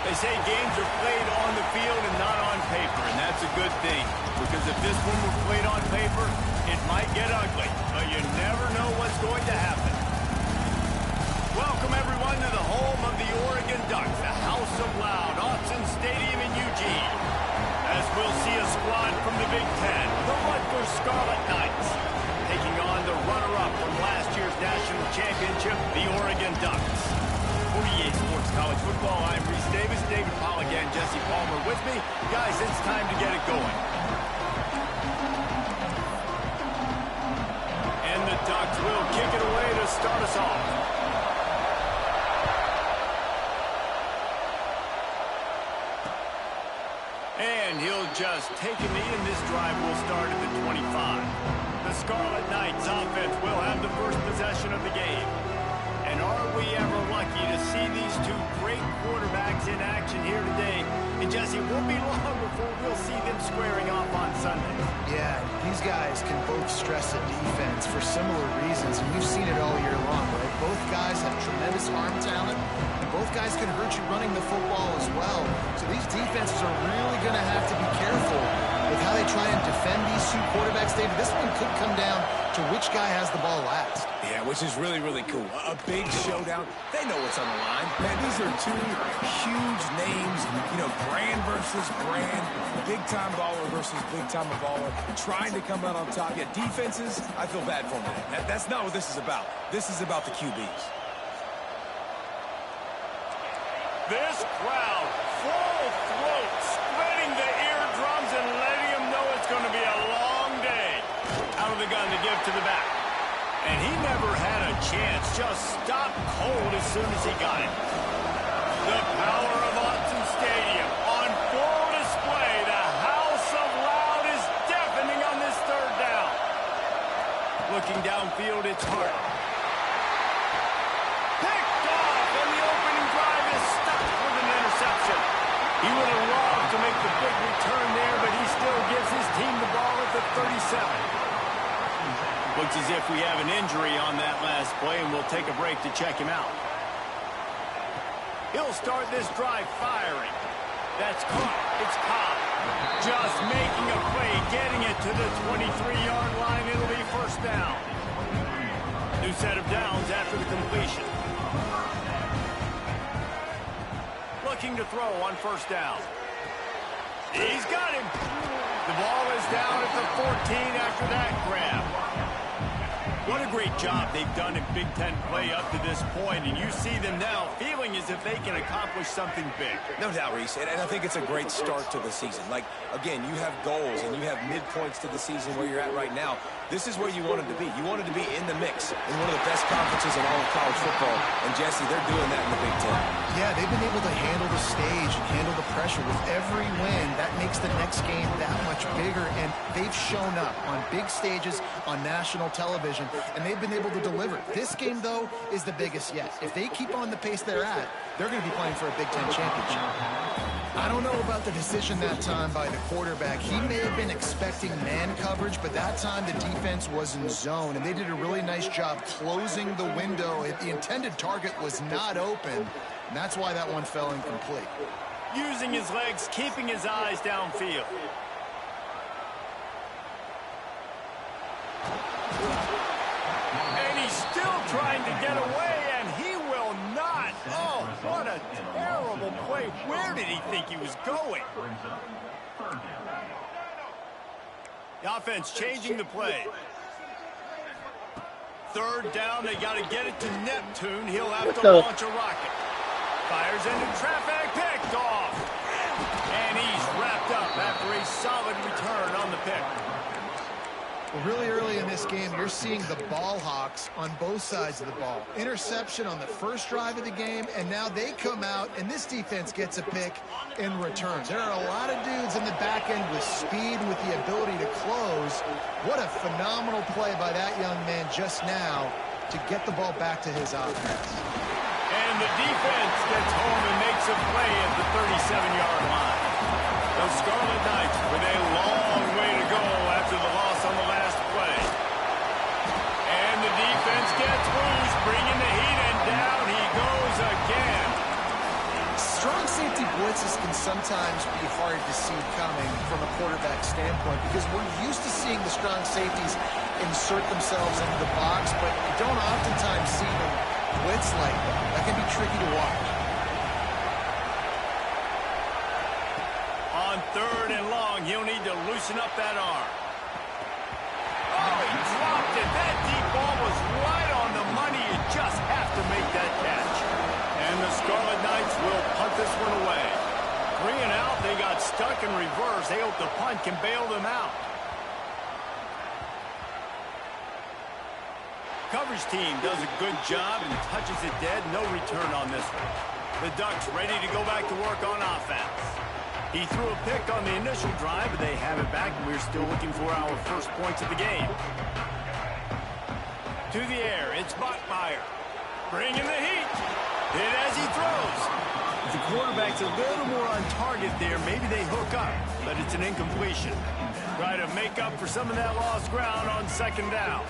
They say games are played on the field and not on paper, and that's a good thing. Because if this one were played on paper, it might get ugly. But you never know what's going to happen. Welcome, everyone, to the home of the Oregon Ducks, the House of Loud, Autzen Stadium in Eugene. As we'll see a squad from the Big Ten, the Rutgers Scarlet Knights, taking on the runner-up from last year's national championship, the Oregon Ducks. For EA Sports College Football, I'm Reese Davis, David Pollock, and Jesse Palmer with me. Guys, it's time to get it going. And the Ducks will kick it away to start us off. And he'll just take a knee, and this drive will start at the 25. The Scarlet Knights offense will have the first possession of the game. And are we ever lucky to see these two great quarterbacks in action here today? And Jesse, it won't be long before we'll see them squaring off on Sunday. Yeah, these guys can both stress a defense for similar reasons, and we've seen it all year long, right? Both guys have tremendous arm talent, and both guys can hurt you running the football as well. So these defenses are really going to have to be careful with how they try and defend these two quarterbacks. David, this one could come down to which guy has the ball last. Yeah, which is really, really cool. A big showdown. They know what's on the line. Man, these are two huge names, you know, brand versus brand, big-time baller versus big-time baller, trying to come out on top. Yeah, defenses, I feel bad for them today. That's not what this is about. This is about the QBs. This crowd, full throat, spreading the eardrums and letting them know it's going to be a long day. Out of the gun to give to the back. And he never had a chance, just stopped cold as soon as he got it. The power of Autzen Stadium on full display. The House of Loud is deafening on this third down. Looking downfield, it's Hart. Picked off, and the opening drive is stopped with an interception. He would have loved to make the big return there, but he still gives his team the ball at the 37. Looks as if we have an injury on that last play, and we'll take a break to check him out. He'll start this drive firing. That's caught. It's Cobb. Just making a play, getting it to the 23-yard line. It'll be first down. New set of downs after the completion. Looking to throw on first down. He's got him. The ball is down at the 14 after that grab. What a great job they've done in Big Ten play up to this point, and you see them now feeling as if they can accomplish something big. No doubt, Reese, and I think it's a great start to the season. Like, again, you have goals and you have midpoints to the season where you're at right now. This is where you wanted to be. You wanted to be in the mix in one of the best conferences in all of college football, and Jesse, they're doing that in the Big Ten. Yeah, they've been able to handle the stage and handle the pressure. With every win, that makes the next game that much bigger, and they've shown up on big stages on national television, and they've been able to deliver. This game, though, is the biggest yet. If they keep on the pace they're at, they're going to be playing for a Big Ten championship. I don't know about the decision that time by the quarterback. He may have been expecting man coverage, but that time the defense was in zone, and they did a really nice job closing the window. The intended target was not open, and that's why that one fell incomplete. Using his legs, keeping his eyes downfield. And he's still trying to get away, and he will not. Oh, what a terrible play. Where did he think he was going? The offense changing the play. Third down, they got to get it to Neptune. He'll have to launch a rocket. Fires into traffic, picked off. And he's wrapped up after a solid return on the pick. Really early in this game, you're seeing the ball hawks on both sides of the ball. Interception on the first drive of the game, and now they come out, and this defense gets a pick in return. There are a lot of dudes in the back end with speed, with the ability to close. What a phenomenal play by that young man just now to get the ball back to his offense. And the defense gets home and makes a play at the 37-yard line. The Scarlet Knights with a long way to go after the loss on the last play. And the defense gets loose, bringing the heat, and down he goes again. Strong safety chances can sometimes be hard to see coming from a quarterback standpoint because we're used to seeing the strong safeties insert themselves into the box, but you don't oftentimes see them blitz like that. That can be tricky to watch. On 3rd and long, he'll need to loosen up that arm. Oh, he dropped it. That deep ball was right on the money. You just have to make that catch. And the Scarlet Knights will punt this one away. 3 and out, they got stuck in reverse. They hope the punt can bail them out. Coverage team does a good job and touches it dead. No return on this one. The Ducks ready to go back to work on offense. He threw a pick on the initial drive, but they have it back, and we're still looking for our first points of the game. To the air, it's Bachmeier. Bringing the heat. Hit as he throws. If the quarterback's a little more on target there, maybe they hook up, but it's an incompletion. Try to make up for some of that lost ground on 2nd down.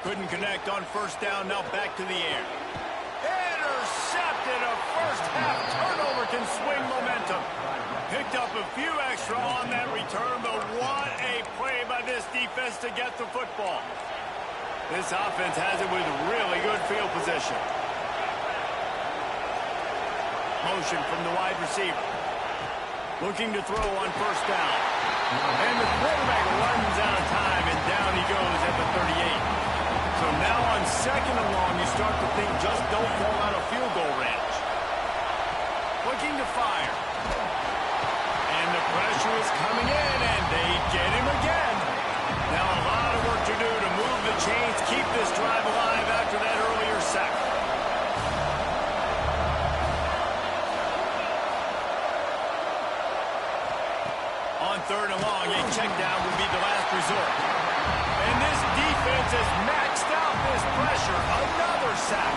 Couldn't connect on 1st down, now back to the air. Intercepted. A first-half turnover can swing momentum. Picked up a few extra on that return, but what a play by this defense to get the football. This offense has it with really good field position. Motion from the wide receiver. Looking to throw on 1st down. And the quarterback runs out of time, and down he goes at the 38. So now on 2nd and long, you start to think just don't fall out of field goal range. Looking to fire. And the pressure is coming in, and they get him again. Now a lot of work to do to move the chains, keep this drive alive after that earlier sack. On 3rd and long, a check down will be the last resort. And this defense has maxed out this pressure. Another sack.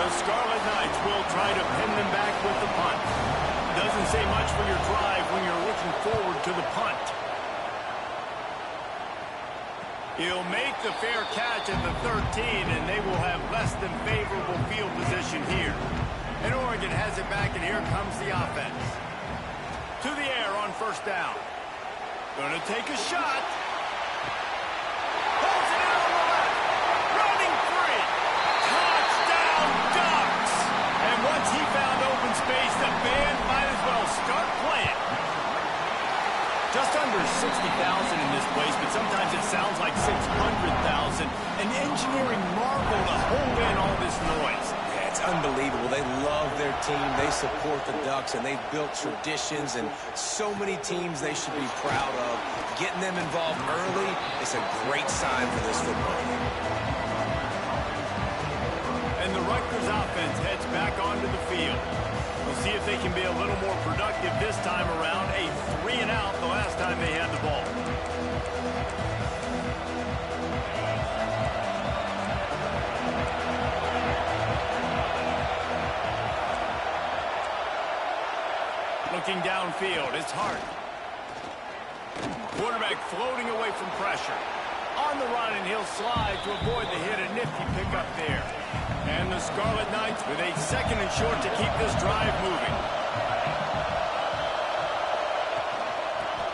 The Scarlet Knights will try to pin them back with the punt. Doesn't say much for your drive when you're looking forward to the punt. He'll make the fair catch at the 13, and they will have less than favorable field position here. And Oregon has it back, and here comes the offense. To the air on 1st down. Gonna take a shot. Holds it in on the left. Running free. Touchdown Ducks. And once he found open space, the band might as well start playing. Just under 60,000 in this place, but sometimes it sounds like 600,000. An engineering marvel to hold in all this noise. Yeah, it's unbelievable. They love their team. They support the Ducks, and they've built traditions and so many teams they should be proud of. Getting them involved early is a great sign for this football team. And the Rutgers offense heads back onto the field. We'll see if they can be a little more productive this time around. A 3 and out the last time they had the ball. Looking downfield, it's Hart. Quarterback floating away from pressure. On the run, and he'll slide to avoid the hit. A nifty pickup there. And the Scarlet Knights with a 2nd and short to keep this drive moving.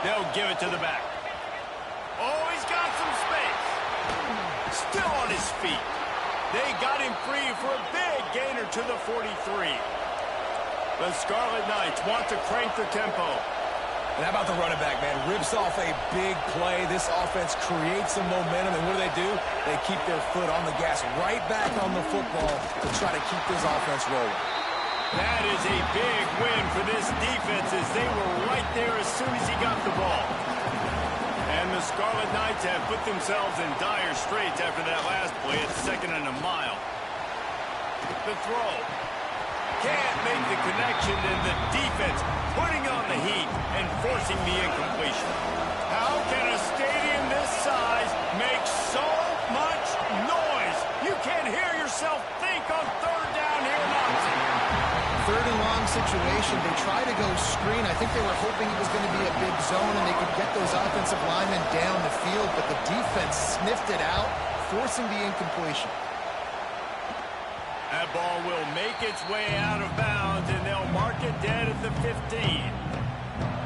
They'll give it to the back. Oh, he's got some space. Still on his feet. They got him free for a big gainer to the 43. The Scarlet Knights want to crank the tempo. And how about the running back, man? Rips off a big play. This offense creates some momentum, and what do? They keep their foot on the gas right back on the football to try to keep this offense rolling. That is a big win for this defense as they were right there as soon as he got the ball. And the Scarlet Knights have put themselves in dire straits after that last play. It's 2nd and a mile. The throw. Can't make the connection, and the defense putting on the heat and forcing the incompletion. How can a stadium this size make so much noise? You can't hear yourself think on 3rd down here, Monty. 3rd and long situation. They try to go screen. I think they were hoping it was going to be a big zone and they could get those offensive linemen down the field, but the defense sniffed it out, forcing the incompletion. That ball will make its way out of bounds, and they'll mark it dead at the 15.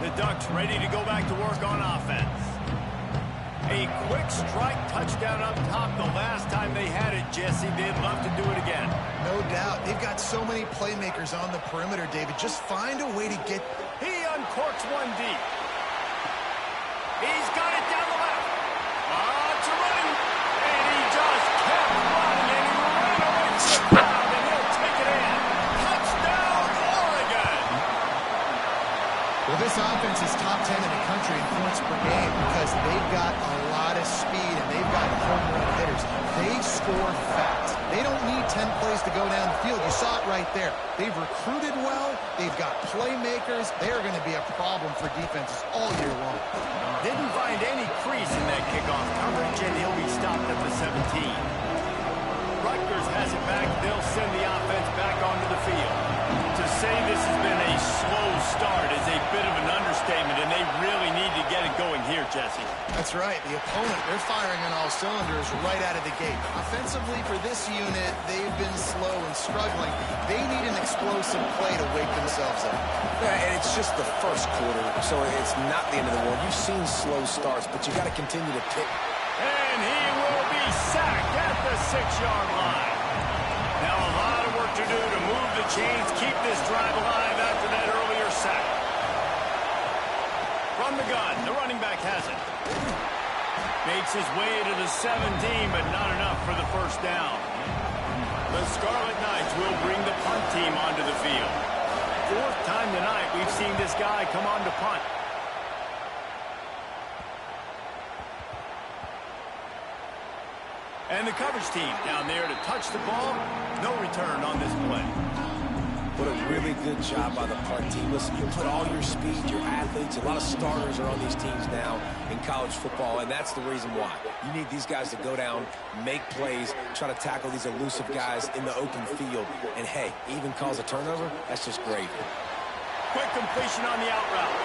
The Ducks ready to go back to work on offense. A quick strike touchdown up top the last time they had it, Jesse. They'd love to do it again. No doubt. They've got so many playmakers on the perimeter, David. Just find a way to get... He uncorks one deep. He's got it down the left. It's a running. And he just kept running, and he ran away from the crowd, and he'll take it in. Touchdown, Oregon! Well, this offense is top 10 in the country in points per game because they've got a lot of speed and they've got home run hitters. They score fast. They don't need 10 plays to go down the field. You saw it right there. They've recruited well. They've got playmakers. They're going to be a problem for defenses all year long. Didn't find any crease in that kickoff coverage, and he'll be stopped at the 17. Rutgers has it back. They'll send the offense back onto the field. To say this has been a slow start is a bit of an understatement, and they really need to get it going here, Jesse. That's right. The opponent, they're firing on all cylinders right out of the gate. Offensively, for this unit, they've been slow and struggling. They need an explosive play to wake themselves up. Yeah, and it's just the first quarter, so it's not the end of the world. You've seen slow starts, but you got to continue to pick. And he will be sacked at the 6-yard line. Now a lot of work to do to move the chains, keep this drive alive after that earlier sack. From the gun, the running back has it. Makes his way to the 17, but not enough for the first down. The Scarlet Knights will bring the punt team onto the field. Fourth time tonight we've seen this guy come on to punt. And the coverage team down there to touch the ball. No return on this play. What a really good job by the punt team. Listen, you put all your speed, your athletes, a lot of starters are on these teams now in college football, and that's the reason why. You need these guys to go down, make plays, try to tackle these elusive guys in the open field. And, hey, even cause a turnover, that's just great. Quick completion on the out route.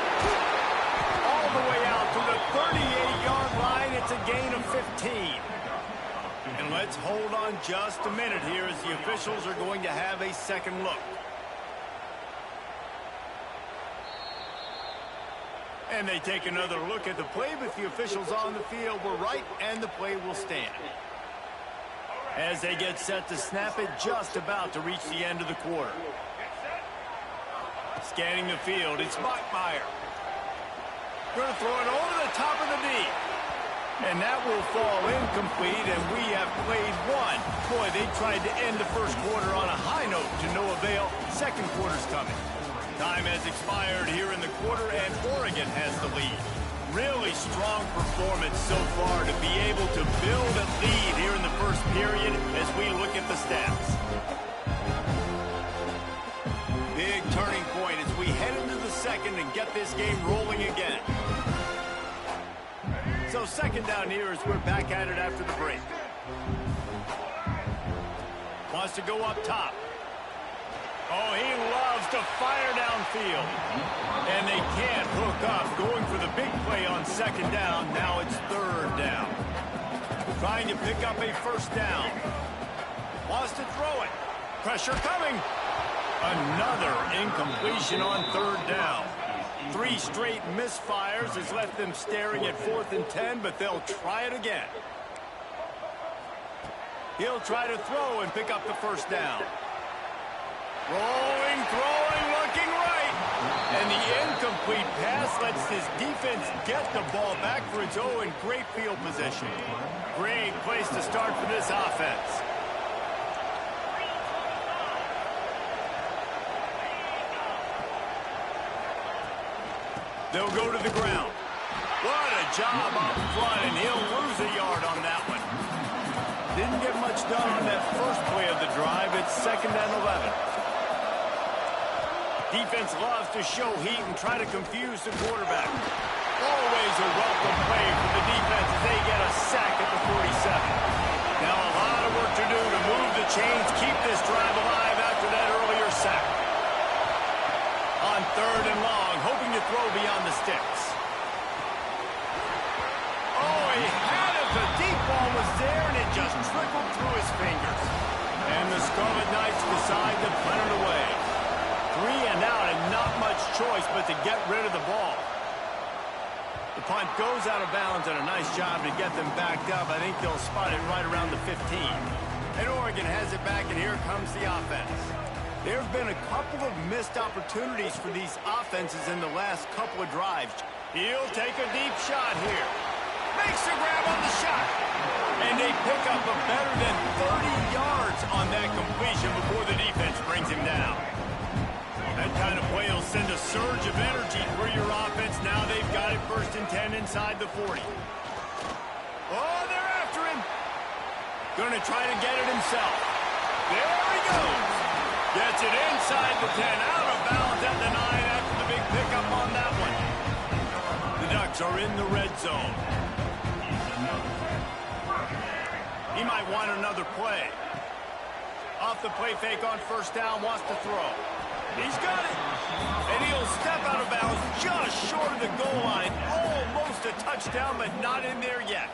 All the way out to the 38-yard line. It's a gain of 15. And let's hold on just a minute here as the officials are going to have a second look. And they take another look at the play, but the officials on the field were right, and the play will stand. As they get set to snap it, just about to reach the end of the quarter. Scanning the field, it's Bachmeyer. Going to throw it over the top of the knee. And that will fall incomplete, and we have played one. Boy, they tried to end the first quarter on a high note to no avail. Second quarter's coming. Time has expired here in the quarter, and Oregon has the lead. Really strong performance so far to be able to build a lead here in the first period as we look at the stats. Big turning point as we head into the second and get this game rolling again. So second down here as we're back at it after the break. Wants to go up top. Oh, he loves to fire downfield. And they can't hook up. Going for the big play on second down. Now it's third down. Trying to pick up a first down. Wants to throw it. Pressure coming. Another incompletion on third down. 3 straight misfires has left them staring at 4th and 10, but they'll try it again. He'll try to throw and pick up the first down. Rolling, throwing, looking right. And the incomplete pass lets his defense get the ball back for its own. Great field position. Great place to start for this offense. They'll go to the ground. What a job up front, and he'll lose a yard on that one. Didn't get much done on that first play of the drive. It's 2nd and 11. Defense loves to show heat and try to confuse the quarterback. Always a welcome play for the defense as they get a sack at the 47. Now a lot of work to do to move the chains, keep this drive alive after that earlier sack. On 3rd and long, hoping to throw beyond the sticks. Oh, he had it. The deep ball was there, and it just trickled through his fingers. And the Scarlet Knights decide to punt it away. 3 and out, and not much choice but to get rid of the ball. The punt goes out of bounds, and a nice job to get them backed up. I think they'll spot it right around the 15. And Oregon has it back, and here comes the offense. There have been a couple of missed opportunities for these offenses in the last couple of drives. He'll take a deep shot here. Makes the grab on the shot. And they pick up a better than 30 yards on that completion before the defense brings him down. That kind of play will send a surge of energy for your offense. Now they've got it 1st and 10 inside the 40. Oh, they're after him. Going to try to get it himself. There he goes. Gets it inside the 10. Out of bounds at the 9 after the big pickup on that one. The Ducks are in the red zone. He might want another play. Off the play fake on 1st down, wants to throw. He's got it. And he'll step out of bounds just short of the goal line. Almost a touchdown, but not in there yet.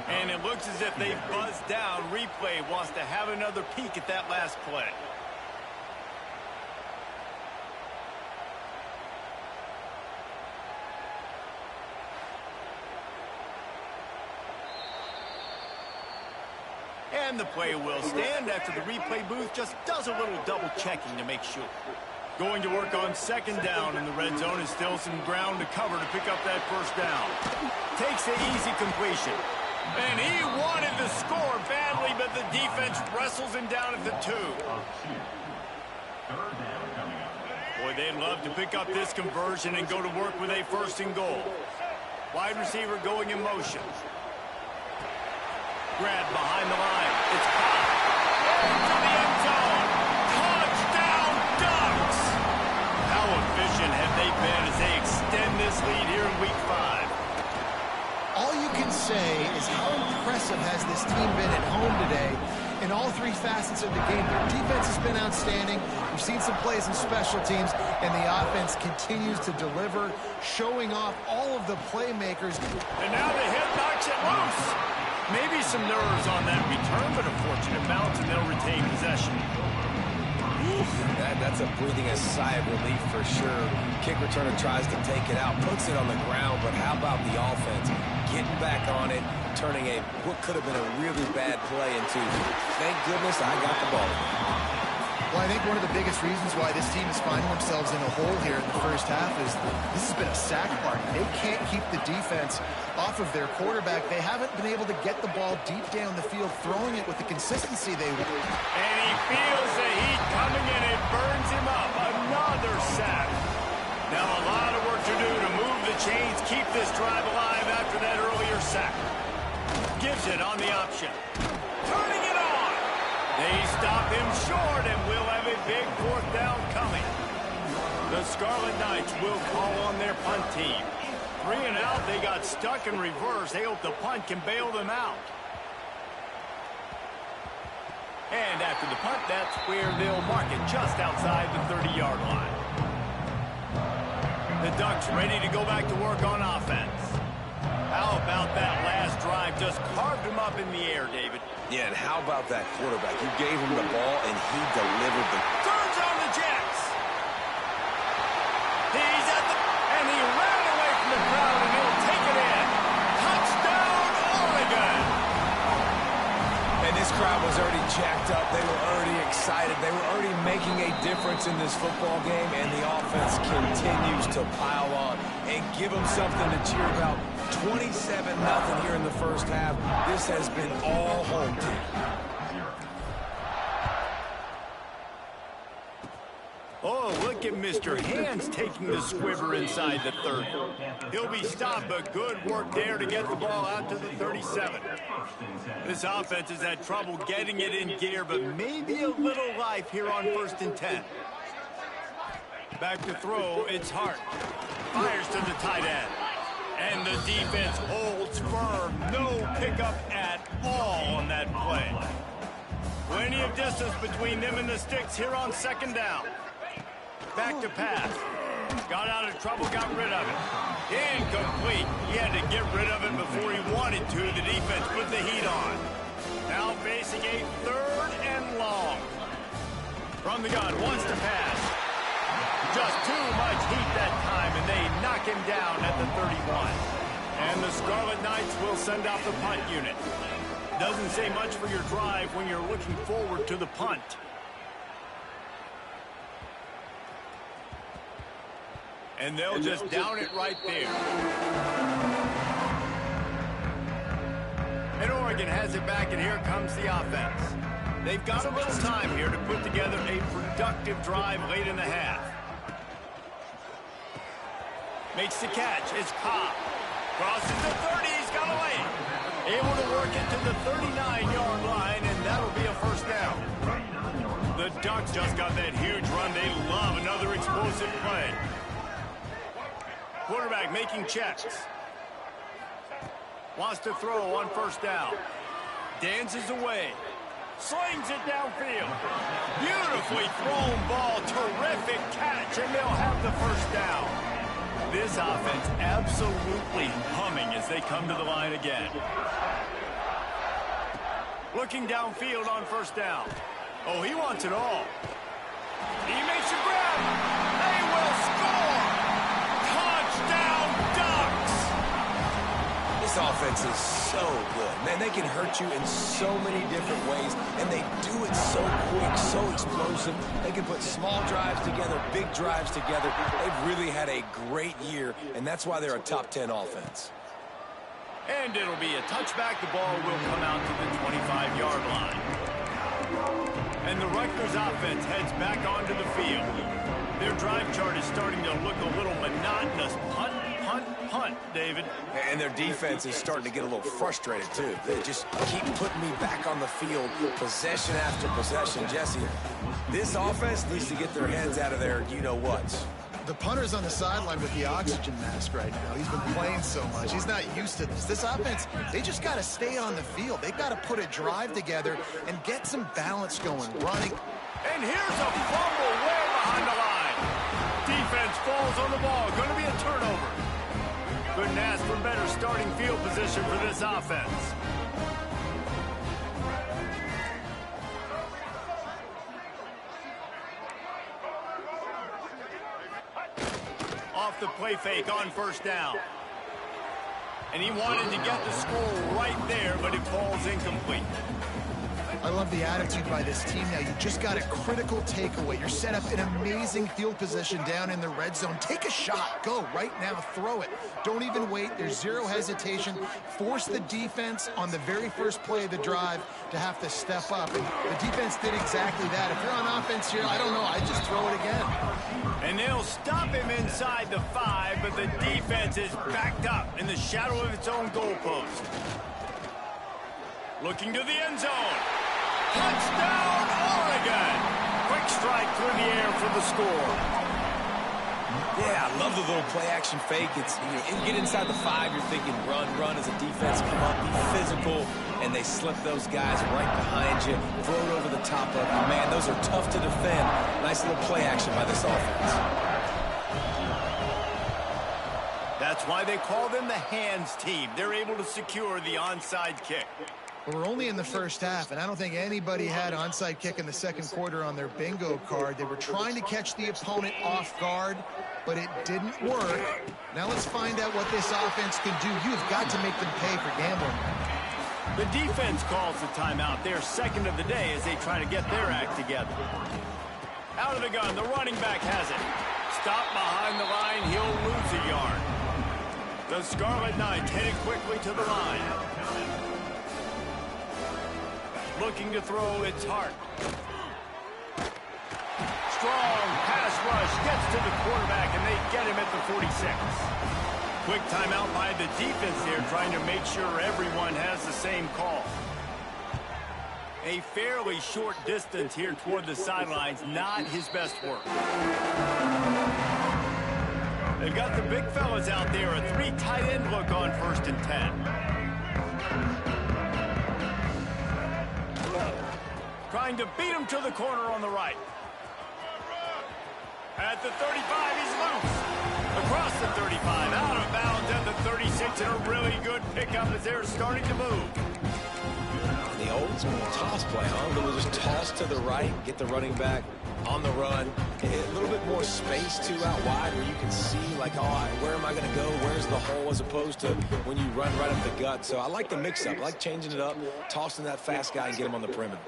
And it looks as if they've buzzed down. Replay wants to have another peek at that last play. And the play will stand after the replay booth just does a little double checking to make sure. Going to work on 2nd down in the red zone. Is still some ground to cover to pick up that 1st down. Takes the easy completion. And he wanted to score badly, but the defense wrestles him down at the 2. Boy, they'd love to pick up this conversion and go to work with a 1st and goal. Wide receiver going in motion. Grab behind the line. It's caught. Into the end zone. Touchdown, Ducks! How efficient have they been as they extend this lead here in Week 5? All you can say is how impressive has this team been at home today in all 3 facets of the game. Their defense has been outstanding. We've seen some plays in special teams, and the offense continues to deliver, showing off all of the playmakers. And now the hit knocks it loose. Maybe some nerves on that return, but a fortunate bounce, and they'll retain possession. That's a breathing a sigh of relief for sure. Kick returner tries to take it out, puts it on the ground, but how about the offense? Getting back on it, turning what could have been a really bad play into, thank goodness I got the ball. Well, I think one of the biggest reasons why this team is finding themselves in a hole here in the 1st half is this has been a sack party. They can't keep the defense off of their quarterback. They haven't been able to get the ball deep down the field, throwing it with the consistency they want. And he feels the heat coming in. It burns him up. Another sack. Now a lot of work to do to move the chains, keep this drive alive after that earlier sack. Gives it on the option. Turning it on. They stop him short, and we'll have a big 4th down coming. The Scarlet Knights will call on their punt team. 3 and out, they got stuck in reverse. They hope the punt can bail them out. And after the punt, that's where they'll mark it just outside the 30-yard line. The Ducks ready to go back to work on offense. How about that last drive? Just carved him up in the air, David. Yeah, and how about that quarterback? You gave him the ball, and he delivered the... Turns on the Jets. He's at the... And he ran away from the crowd, and he'll take it in. Touchdown, Oregon! And this crowd was already jacked up. They were already excited. They were already making a difference in this football game, and the offense continues to pile on and give them something to cheer about. 27-0 here in the 1st half. This has been all home team. Oh, look at Mr. Hands taking the squibber inside the 30. He'll be stopped, but good work there to get the ball out to the 37. This offense has had trouble getting it in gear, but maybe a little life here on 1st and 10. Back to throw, it's Hart. Fires to the tight end. And the defense holds firm. No pickup at all on that play. Plenty of distance between them and the sticks here on 2nd down. Back to pass. Got out of trouble, got rid of it. Incomplete. He had to get rid of it before he wanted to. The defense put the heat on. Now facing a 3rd and long. From the gun, wants to pass. Just too much heat that time, and they knock him down at the 31. And the Scarlet Knights will send out the punt unit. Doesn't say much for your drive when you're looking forward to the punt. And they'll just down it right there. And Oregon has it back, and here comes the offense. They've got a little time here to put together a productive drive late in the half. Makes the catch. It's Cobb. Crosses the 30. He's got away. Able to work it to the 39-yard line, and that'll be a first down. The Ducks just got that huge run. They love another explosive play. Quarterback making checks. Wants to throw on first down. Dances away. Slings it downfield. Beautifully thrown ball. Terrific catch, and they'll have the first down. This offense absolutely humming as they come to the line again. Looking downfield on first down. Oh, he wants it all. He makes a grab. They will score. Touchdown, Ducks! This offense is so good. Man, they can hurt you in so many different ways, and they do it so quick, so explosive. They can put small drives together, big drives together. They've really had a great year, and that's why they're a top 10 offense. And it'll be a touchback. The ball will come out to the 25-yard line. And the Rutgers offense heads back onto the field. Their drive chart is starting to look a little monotonous. Punt, punt, punt, David. And their defense is starting to get a little frustrated, too. They just keep putting me back on the field, possession after possession. Jesse, this offense needs to get their heads out of their you-know-whats. The punter's on the sideline with the oxygen mask right now. He's been playing so much. He's not used to this. This offense, they just got to stay on the field. They've got to put a drive together and get some balance going, running. And here's a fumble way behind the line. Defense falls on the ball. Going to be a turnover. Couldn't ask for better starting field position for this offense. Off the play fake on first down. And he wanted to get the score right there, but it falls incomplete. I love the attitude by this team now. You just got a critical takeaway. You're set up in amazing field position down in the red zone. Take a shot. Go right now. Throw it. Don't even wait. There's zero hesitation. Force the defense on the very first play of the drive to have to step up. And the defense did exactly that. If you're on offense here, I don't know. I just throw it again. And they'll stop him inside the 5, but the defense is backed up in the shadow of its own goalpost. Looking to the end zone. Touchdown, Oregon! Quick strike through the air for the score. Yeah, I love the little play-action fake. It's, you get inside the 5, you're thinking run as a defense, come up, be physical, and they slip those guys right behind you, throw it over the top of you. Man, those are tough to defend. Nice little play-action by this offense. That's why they call them the hands team. They're able to secure the onside kick. We're only in the first half, and I don't think anybody had onside kick in the second quarter on their bingo card. They were trying to catch the opponent off guard, but it didn't work. Now let's find out what this offense can do. You've got to make them pay for gambling. The defense calls the timeout. Their second of the day as they try to get their act together. Out of the gun, the running back has it. Stop behind the line, he'll lose a yard. The Scarlet Knights headed quickly to the line. Looking to throw, it's Hart. Strong pass rush, gets to the quarterback, and they get him at the 46. Quick timeout by the defense there, trying to make sure everyone has the same call. A fairly short distance here toward the sidelines, not his best work. They've got the big fellas out there, a 3 tight end look on 1st and 10. Trying to beat him to the corner on the right. At the 35, he's loose. Across the 35, out of bounds at the 36, and a really good pickup as they're starting to move. The old school toss play, huh? A little just toss to the right, get the running back on the run. A little bit more space, too, out wide where you can see, like, oh, where am I going to go? Where's the hole? As opposed to when you run right up the gut. So I like the mix-up. I like changing it up, tossing that fast guy and get him on the perimeter.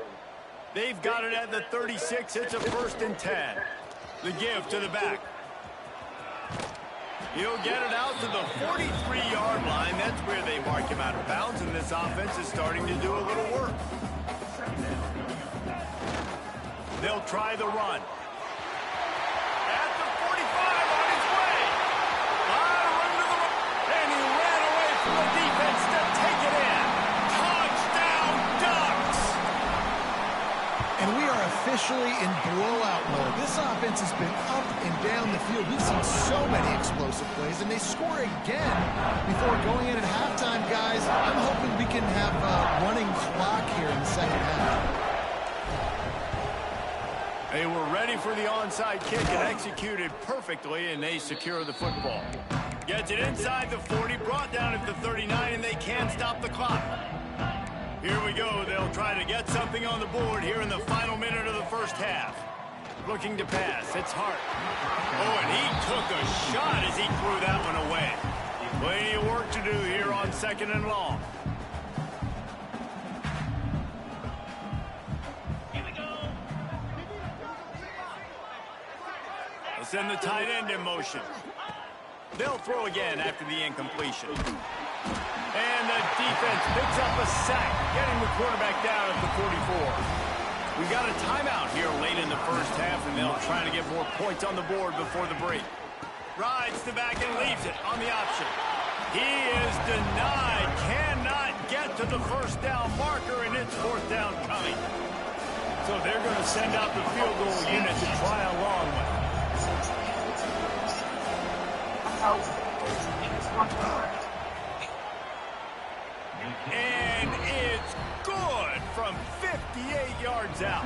They've got it at the 36. It's a 1st and 10. The give to the back. He'll get it out to the 43-yard line. That's where they mark him out of bounds, and this offense is starting to do a little work. They'll try the run. At the 45, on his way. And he ran away from the defense to take it in. Touchdown, Ducks! And we are officially in blowout mode. This offense has been up and down the field. We've seen so many explosive plays, and they score again before going in at halftime, guys. I'm hoping we can have a running clock here in the second half. They were ready for the onside kick and executed perfectly, and they secure the football. Gets it inside the 40, brought down at the 39, and they can't stop the clock. Here we go. They'll try to get something on the board here in the final minute of the first half. Looking to pass. It's Hart. Oh, and he took a shot as he threw that one away. Plenty of work to do here on 2nd and long. They'll send the tight end in motion. They'll throw again after the incompletion. And the defense picks up a sack, getting the quarterback down at the 44. We got a timeout here late in the first half, and they'll try to get more points on the board before the break. Rides the back and leaves it on the option. He is denied, cannot get to the first down marker, and it's 4th down coming. So they're going to send out the field goal unit to try a long one. And it's good from 58 yards out.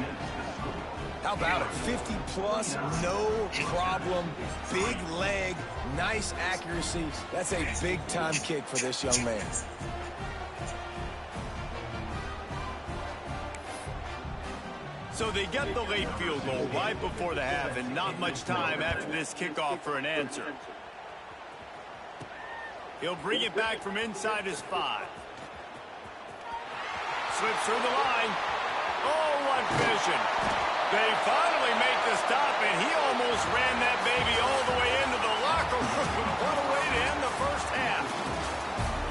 How about it? 50-plus, no problem. Big leg, nice accuracy. That's a big-time kick for this young man. So they get the late field goal right before the half, and not much time after this kickoff for an answer. He'll bring it back from inside his 5. Slips through the line. Oh, what vision. They finally make the stop, and he almost ran that baby all the way into the locker room. What a way to end the first half.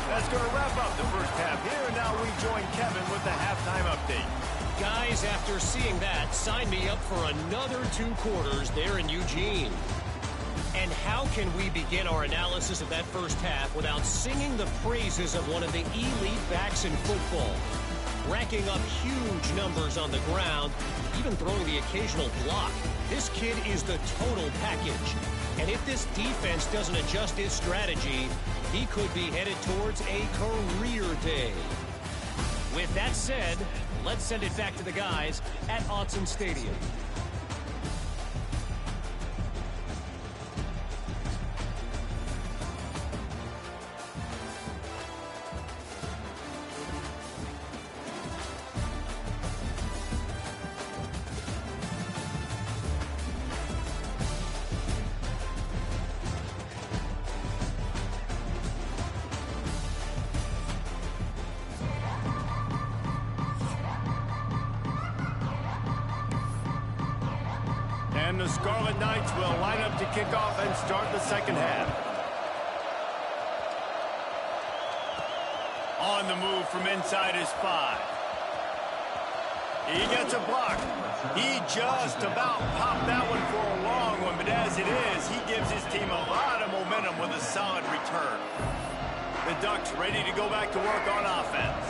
That's going to wrap up the first half here, and now we join Kevin with the halftime update. Guys, after seeing that, sign me up for another 2 quarters there in Eugene. And how can we begin our analysis of that first half without singing the praises of one of the elite backs in football? Racking up huge numbers on the ground, even throwing the occasional block. This kid is the total package. And if this defense doesn't adjust its strategy, he could be headed towards a career day. With that said, let's send it back to the guys at Autzen Stadium. And the Scarlet Knights will line up to kick off and start the second half. On the move from inside his 5. He gets a block. He just about popped that one for a long one, but as it is, he gives his team a lot of momentum with a solid return. The Ducks ready to go back to work on offense.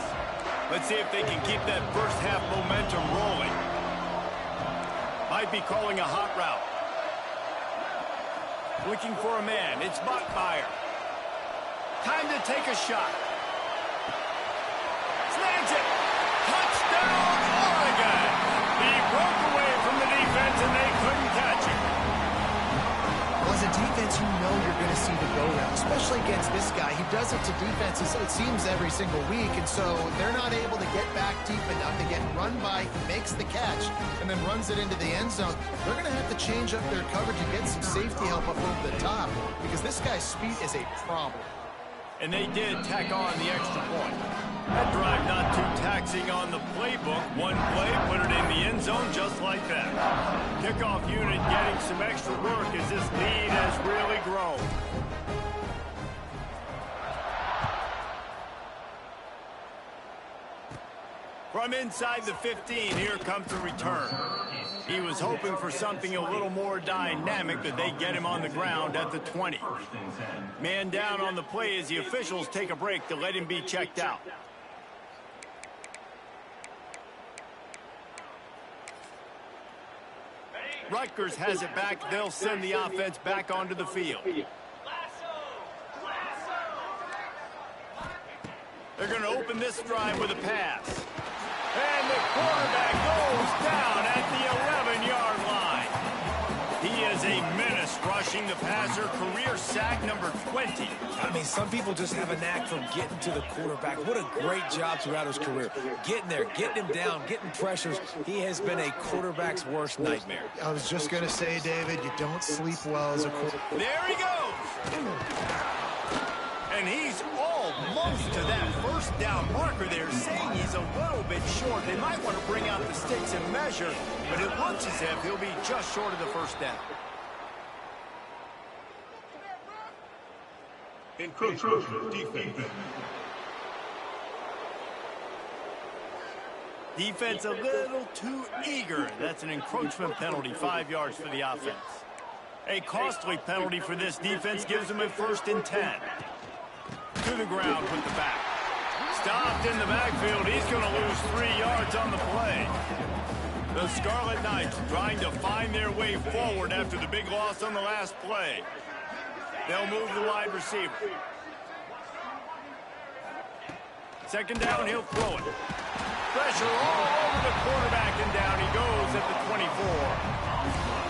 Let's see if they can keep that first half momentum rolling. Might be calling a hot route. Looking for a man. It's Bachmeier. Time to take a shot. Snags it. Touchdown, Oregon. He broke away from the defense, and they couldn't catch him. Well, as a defense, defense you know you're going to see the go-round, especially against this guy. He does it to defenses, it seems, every single week, and so they're not able to get back deep enough to get run by. He makes the catch and then runs it into the end zone. They're going to have to change up their coverage and get some safety help up over the top because this guy's speed is a problem. And they did tack on the extra point. That drive not too taxing on the playbook. One play, put it in the end zone just like that. Kickoff unit getting some extra work as this lead has really grown. From inside the 15, here comes the return. He was hoping for something a little more dynamic, but they get him on the ground at the 20. Man down on the play as the officials take a break to let him be checked out. Rutgers has it back. They'll send the offense back onto the field. They're going to open this drive with a pass. And the quarterback goes down at the 11-yard line. He is a menace rushing the passer, career sack number 20. I mean, some people just have a knack for getting to the quarterback. What a great job throughout his career. Getting there, getting him down, getting pressures. He has been a quarterback's worst nightmare. I was just going to say, David, you don't sleep well as a quarterback. There he goes. And he's almost to that first down marker there, saying he's a little bit short. They might want to bring out the sticks and measure, but it looks as if he'll be just short of the first down. Encroachment defense. Defense a little too eager. That's an encroachment penalty, 5 yards for the offense. A costly penalty for this defense gives them a 1st and 10. To the ground with the back. Stopped in the backfield. He's going to lose 3 yards on the play. The Scarlet Knights trying to find their way forward after the big loss on the last play. They'll move the wide receiver. 2nd down, he'll throw it. Pressure all over the quarterback, and down he goes at the 24.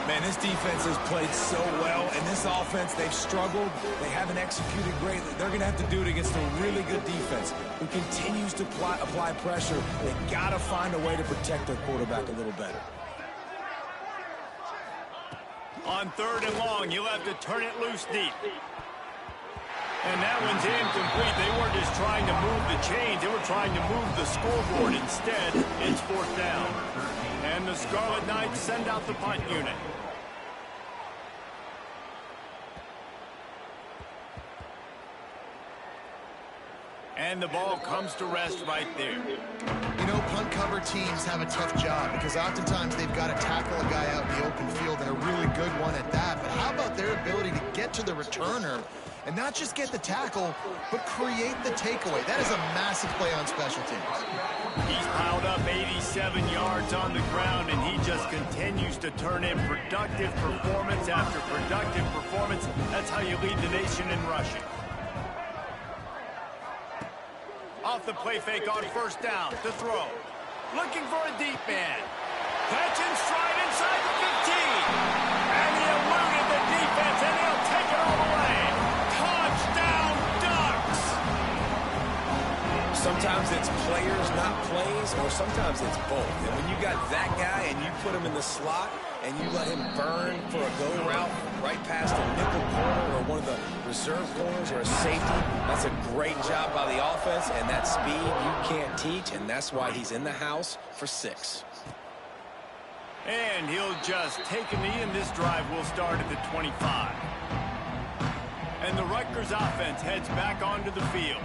Man, this defense has played so well, and this offense, they've struggled. They haven't executed greatly. They're going to have to do it against a really good defense who continues to apply pressure. They've got to find a way to protect their quarterback a little better. On 3rd and long, you'll have to turn it loose deep. And that one's incomplete. They weren't just trying to move the chains. They were trying to move the scoreboard. Instead, it's 4th down. And the Scarlet Knights send out the punt unit. And the ball comes to rest right there. You know, punt cover teams have a tough job because oftentimes they've got to tackle a guy out in the open field, and a really good one at that. But how about their ability to get to the returner and not just get the tackle, but create the takeaway? That is a massive play on special teams. He's piled up 87 yards on the ground, and he just continues to turn in productive performance after productive performance. That's how you lead the nation in rushing. Off the play fake on 1st down to throw. Looking for a deep man. Catch in stride inside the 15. And he eluded the defense, and he'll take it all the way. Touchdown, Ducks! Sometimes it's players, not plays, or sometimes it's both. And when you got that guy and you put him in the slot and you let him burn for a go route right past a nickel corner or one of the reserve corners or a safety, that's a great job by the offense, and that speed you can't teach, and that's why he's in the house for 6. And he'll just take a knee, and this drive will start at the 25. And the Rutgers offense heads back onto the field.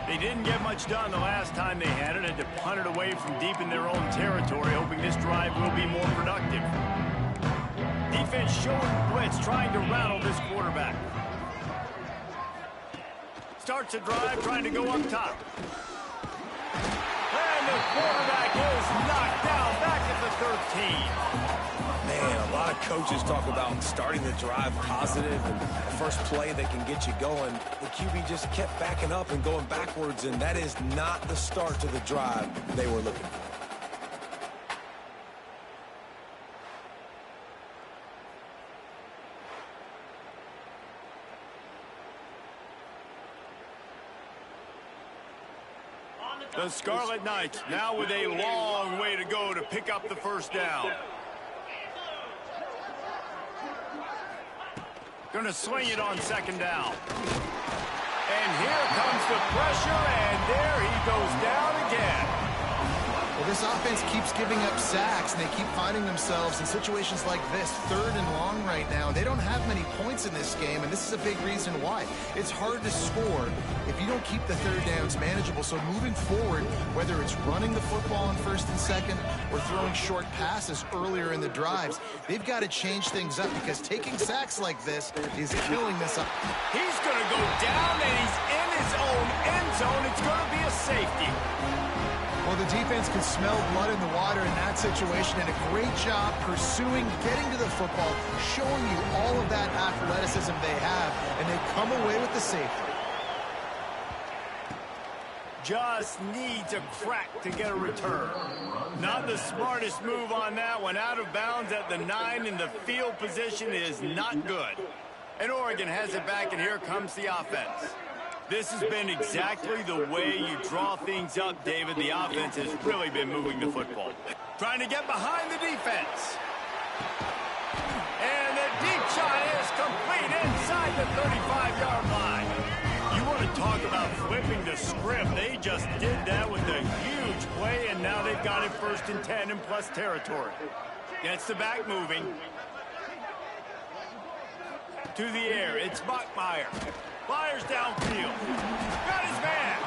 They didn't get much done the last time they had it, had to punt it away from deep in their own territory, hoping this drive will be more productive. Defense showing blitz, trying to rattle this quarterback. Starts a drive, trying to go up top. And the quarterback is knocked down back at the 13. Man, a lot of coaches talk about starting the drive positive and the first play that can get you going. The QB just kept backing up and going backwards, and that is not the start to the drive they were looking for. The Scarlet Knights now with a long way to go to pick up the first down. Going to sling it on second down. And here comes the pressure, and there he goes down again. Well, this offense keeps giving up sacks, and they keep finding themselves in situations like this, 3rd and long right now. They don't have many points in this game, and this is a big reason why. It's hard to score if you don't keep the 3rd downs manageable. So moving forward, whether it's running the football on 1st and 2nd or throwing short passes earlier in the drives, they've got to change things up because taking sacks like this is killing this up. He's going to go down, and he's in his own end zone. It's going to be a safety. Well, the defense could smell blood in the water in that situation, and a great job pursuing, getting to the football, showing you all of that athleticism they have, and they come away with the safety. Just needs a crack to get a return. Not the smartest move on that one. Out of bounds at the 9, and the field position is not good. And Oregon has it back, and here comes the offense. This has been exactly the way you draw things up, David. The offense has really been moving the football. Trying to get behind the defense. And the deep shot is complete inside the 35-yard line. You want to talk about flipping the script. They just did that with a huge play, and now they've got it 1st and 10 in plus territory. Gets the back moving. To the air, it's Bachmeier. Fires downfield. Got his man.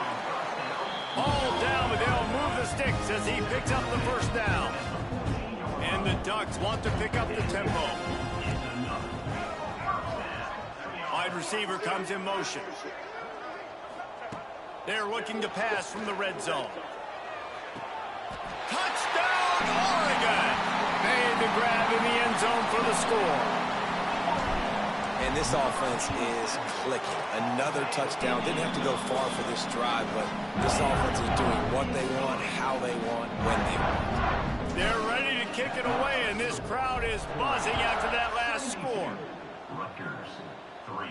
Ball down, but they'll move the sticks as he picks up the first down. And the Ducks want to pick up the tempo. Wide receiver comes in motion. They're looking to pass from the red zone. Touchdown, Oregon! Made the grab in the end zone for the score. And this offense is clicking. Another touchdown. Didn't have to go far for this drive, but this offense is doing what they want, how they want, when they want. They're ready to kick it away, and this crowd is buzzing after that last score. Rutgers 3.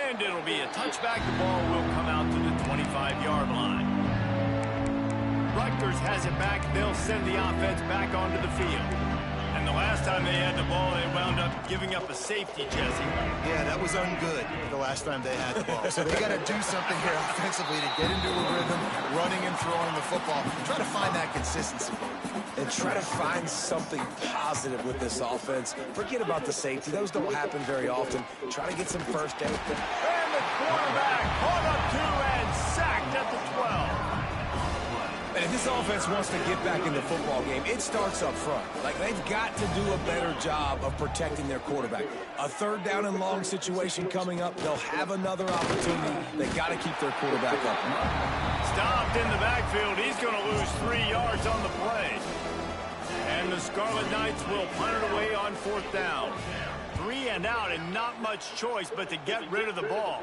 And it'll be a touchback. The ball will come out to the 25-yard line. Rutgers has it back. They'll send the offense back onto the field. And the last time they had the ball, they wound up giving up a safety, Jesse. Yeah, that was ungood the last time they had the ball. So they got to do something here offensively to get into a rhythm, running and throwing the football. Try to find that consistency. And try to find something positive with this offense. Forget about the safety. Those don't happen very often. Try to get some first down. And the quarterback caught up to and sacked at the 12. And if this offense wants to get back in the football game, it starts up front. Like, they've got to do a better job of protecting their quarterback. A 3rd down and long situation coming up. They'll have another opportunity. They got to keep their quarterback up. Stopped in the backfield. He's going to lose 3 yards on the play. And the Scarlet Knights will punt it away on 4th down. 3 and out, and not much choice but to get rid of the ball.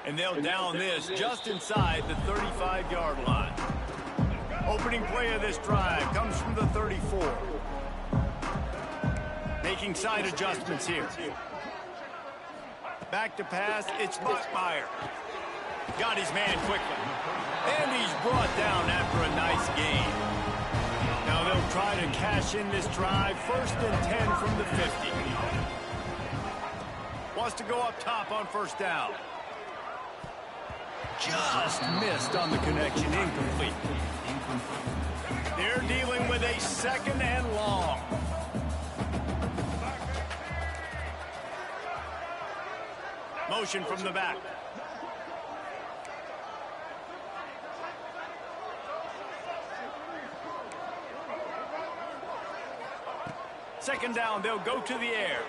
And they'll down this just inside the 35-yard line. Opening play of this drive comes from the 34. Making side adjustments here. Back to pass, it's Bachmeier. Got his man quickly. And he's brought down after a nice gain. Now they'll try to cash in this drive. 1st and 10 from the 50. Wants to go up top on 1st down. Just missed on the connection, incomplete. They're dealing with a 2nd and long. Motion from the back. Second down, they'll go to the air.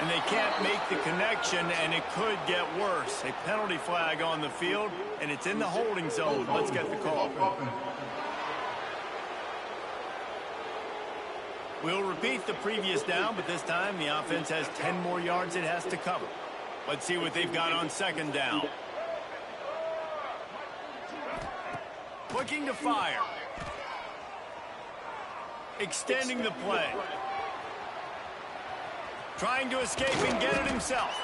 And they can't make the connection, and it could get worse. A penalty flag on the field, and it's in the holding zone. Let's get the call. We'll repeat the previous down, but this time the offense has 10 more yards it has to cover. Let's see what they've got on 2nd down. Looking to fire. Extending the play. Trying to escape and get it himself.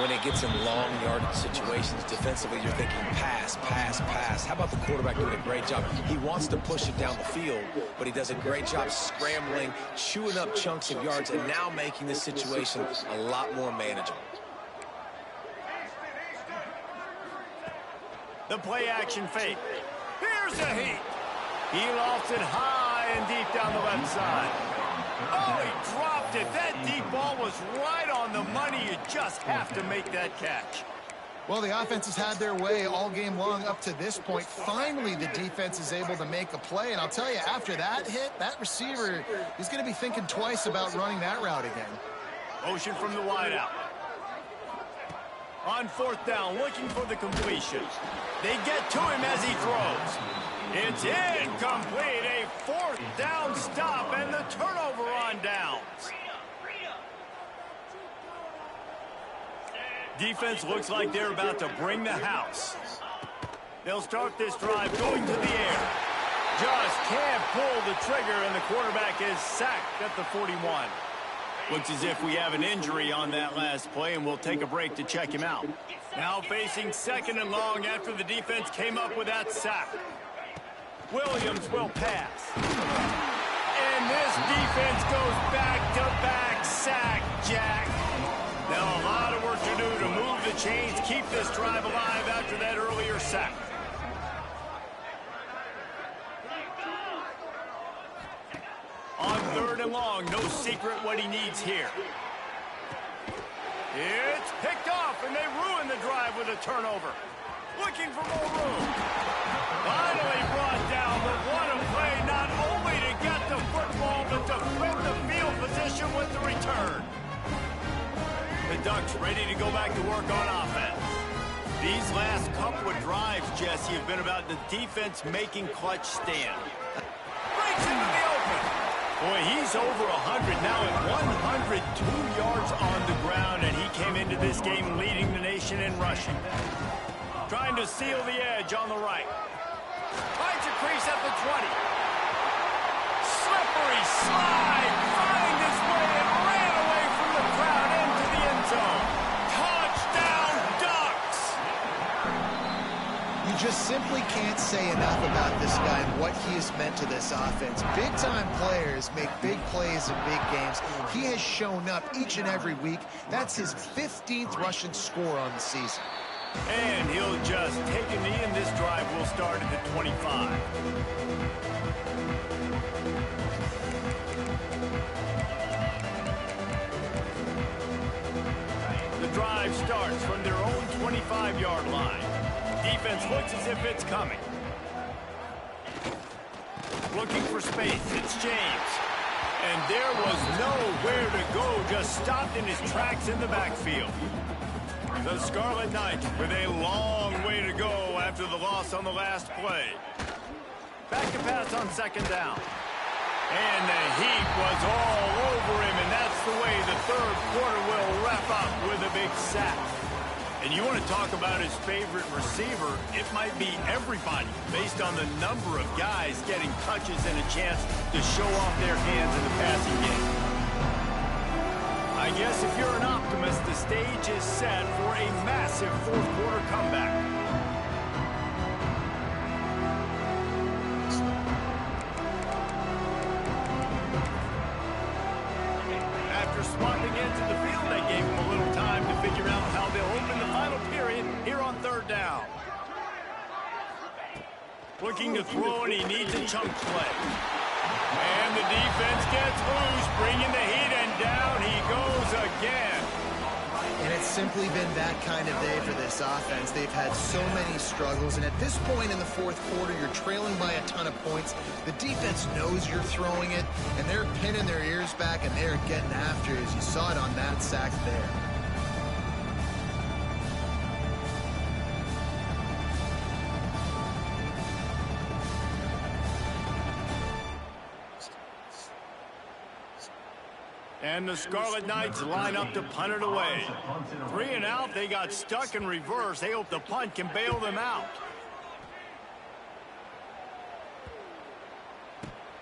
when it gets in long yardage situations, defensively, you're thinking pass, pass, pass. How about the quarterback doing a great job? He wants to push it down the field, but he does a great job scrambling, chewing up chunks of yards, and now making this situation a lot more manageable. The play action fake. Here's a heat. He lofts it high and deep down the left side. Oh, he dropped it. That deep ball was right on the money. You just have to make that catch. Well, the offense has had their way all game long up to this point. Finally, the defense is able to make a play. And I'll tell you, after that hit, that receiver is going to be thinking twice about running that route again. Motion from the wideout. On fourth down, looking for the completion. They get to him as he throws. It's incomplete. A fourth down stop and the turnover on downs. Defense looks like they're about to bring the house. They'll start this drive going to the air. Just can't pull the trigger, and the quarterback is sacked at the 41. Looks as if we have an injury on that last play, and we'll take a break to check him out. Now facing second and long after the defense came up with that sack. Williams will pass. And this defense goes back-to-back sack, Jack. Now a lot of work to do to move the chains, keep this drive alive after that earlier sack. On third and long, no secret what he needs here. It's picked off, and they ruin the drive with a turnover. Looking for more room. Finally brought down, but what a play, not only to get the football, but to flip the field position with the return. The Ducks ready to go back to work on offense. These last couple of drives, Jesse, have been about the defense making clutch stand. Breaks into the open. Boy, he's over 100 now at 102 yards on the ground, and he came into this game leading the nation in rushing. Trying to seal the edge on the right. Finds a crease at the 20. Slippery slide. Find his way and ran away from the crowd into the end zone. Touchdown, Ducks! You just simply can't say enough about this guy and what he has meant to this offense. Big-time players make big plays in big games. He has shown up each and every week. That's his 15th rushing score on the season. And he'll just take a knee, and this drive will start at the 25. The drive starts from their own 25-yard line. Defense looks as if it's coming. Looking for space. It's James. And there was nowhere to go. Just stopped in his tracks in the backfield. The Scarlet Knights with a long way to go after the loss on the last play. Back to pass on second down. And the heat was all over him, and that's the way the third quarter will wrap up with a big sack. And you want to talk about his favorite receiver, it might be everybody based on the number of guys getting touches and a chance to show off their hands in the passing game. I guess if you're an optimist, the stage is set for a massive fourth quarter comeback. After swatting into the field, they gave him a little time to figure out how they'll open the final period here on third down. Looking to throw, and he needs a chunk play. And the defense gets loose, bringing the heat, and down he goes again. And it's simply been that kind of day for this offense. They've had so many struggles, and at this point in the fourth quarter, you're trailing by a ton of points. The defense knows you're throwing it, and they're pinning their ears back, and they're getting after it, as you saw it on that sack there. And the Scarlet Knights line up to punt it away. 3 and out, they got stuck in reverse. They hope the punt can bail them out.